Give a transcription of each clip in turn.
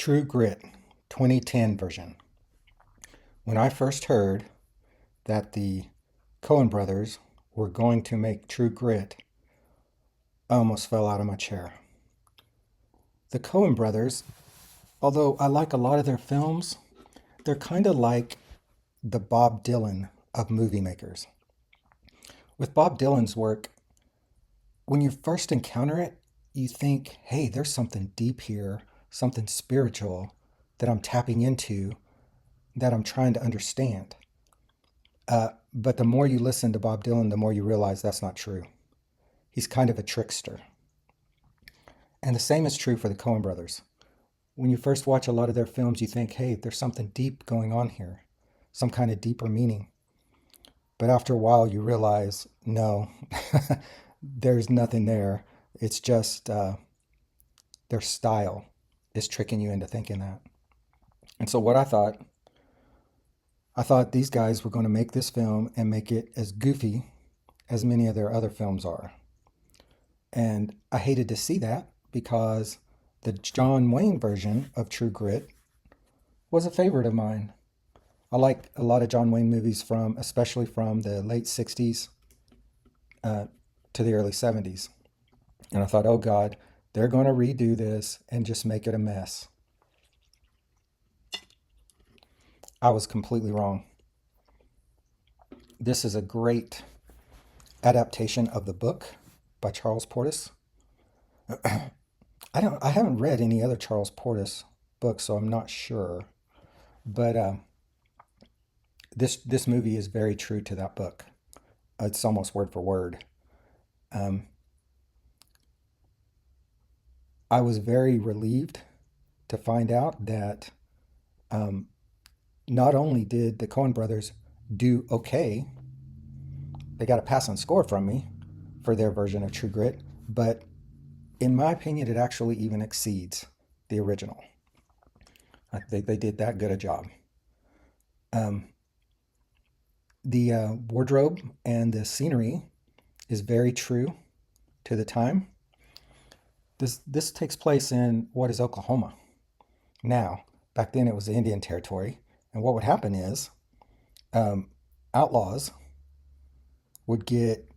True Grit 2010 version. When I first heard that the Coen Brothers were going to make True Grit, I almost fell out of my chair. The Coen Brothers, although I like a lot of their films, they're kind of like the Bob Dylan of movie makers. With Bob Dylan's work, when you first encounter it, you think, hey, there's something deep here, something spiritual that I'm tapping into, that I'm trying to understand. But the more you listen to Bob Dylan, the more you realize that's not true. He's kind of a trickster. And the same is true for the Coen brothers. When you first watch a lot of their films, you think, hey, there's something deep going on here, some kind of deeper meaning. But after a while, you realize, no, there's nothing there. It's just their style is tricking you into thinking that. And so what I thought these guys were going to make this film and make it as goofy as many of their other films are. And I hated to see that because the John Wayne version of True Grit was a favorite of mine. I like a lot of John Wayne movies especially from the late 60s to the early 70s. And I thought, oh God, they're going to redo this and just make it a mess. I was completely wrong. This is a great adaptation of the book by Charles Portis. I haven't read any other Charles Portis books, so I'm not sure. But this movie is very true to that book. It's almost word for word. Um, I was very relieved to find out that um, not only did the Coen brothers do okay, they got a pass on score from me for their version of True Grit, but in my opinion, it actually even exceeds the original. I think they did that good a job. Um, the wardrobe and the scenery is very true to the time. This takes place in what is Oklahoma now. Back then, it was the Indian Territory, and what would happen is um, outlaws would get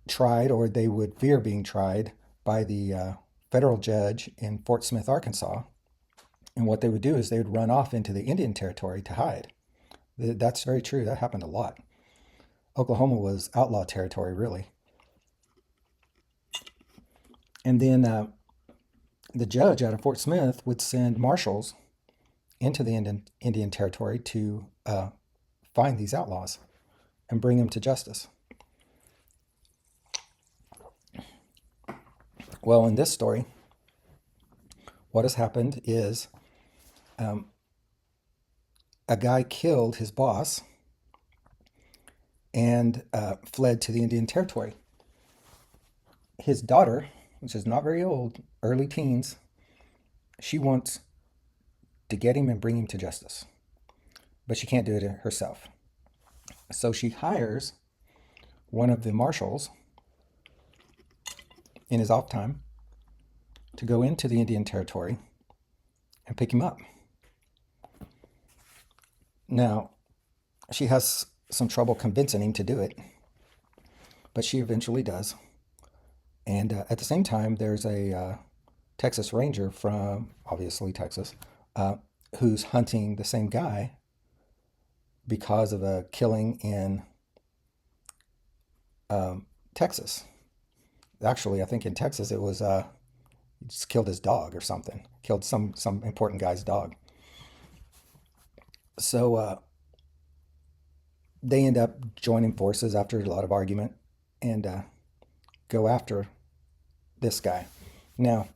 tried, or they would fear being tried by the federal judge in Fort Smith, Arkansas. And what they would do is they would run off into the Indian Territory to hide. That's very true. That happened a lot. Oklahoma was outlaw territory, really. And then the judge out of Fort Smith would send marshals into the Indian Territory to find these outlaws and bring them to justice. Well, in this story, what has happened is um, a guy killed his boss and fled to the Indian Territory. His daughter, which is not very old, early teens, she wants to get him and bring him to justice, but she can't do it herself. So she hires one of the marshals in his off time to go into the Indian Territory and pick him up. Now, she has some trouble convincing him to do it, but she eventually does. And at the same time, there's a Texas Ranger from, obviously, Texas, who's hunting the same guy because of a killing in Texas. Actually, I think in Texas it was he just killed his dog or something, killed some important guy's dog. So they end up joining forces after a lot of argument and go after this guy. Now,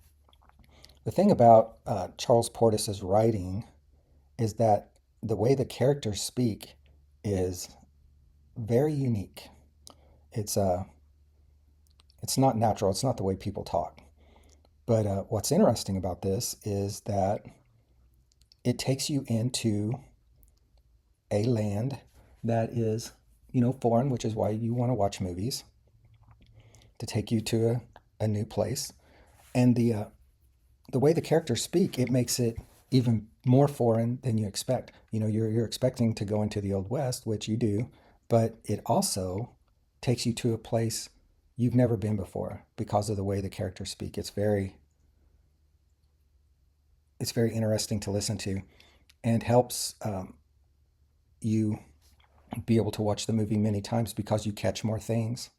the thing about Charles Portis's writing is that the way the characters speak is very unique. It's it's not natural. It's not the way people talk. But what's interesting about this is that it takes you into a land that is, foreign, which is why you want to watch movies, to take you to a new place. And the way the characters speak, it makes it even more foreign than you expect. You know, you're expecting to go into the Old West, which you do, but it also takes you to a place you've never been before because of the way the characters speak. It's very interesting to listen to, and helps you be able to watch the movie many times because you catch more things,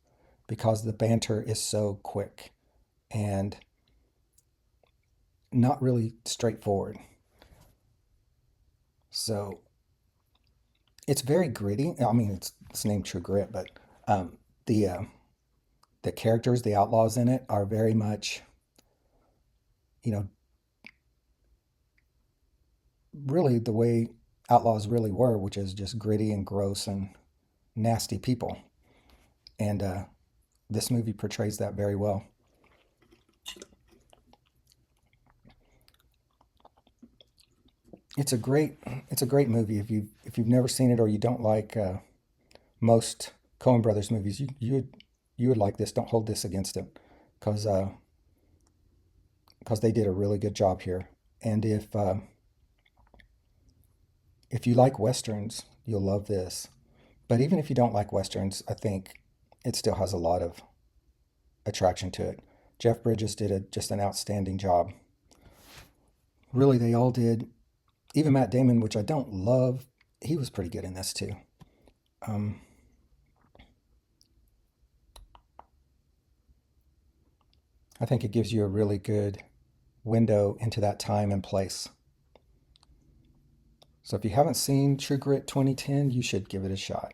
because the banter is so quick and not really straightforward. So it's very gritty. I mean, it's named True Grit, but um, the the characters, the outlaws in it, are very much, you know, really the way outlaws really were, which is just gritty and gross and nasty people. And this movie portrays that very well. It's a great it's a great movie. If you've never seen it, or you don't like most Coen Brothers movies, you would like this. Don't hold this against it, because they did a really good job here. And if you like westerns, you'll love this. But even if you don't like westerns, I think it still has a lot of attraction to it. Jeff Bridges did just an outstanding job. Really, they all did. Even Matt Damon, which I don't love, he was pretty good in this too. Um, I think it gives you a really good window into that time and place. So if you haven't seen True Grit 2010, you should give it a shot.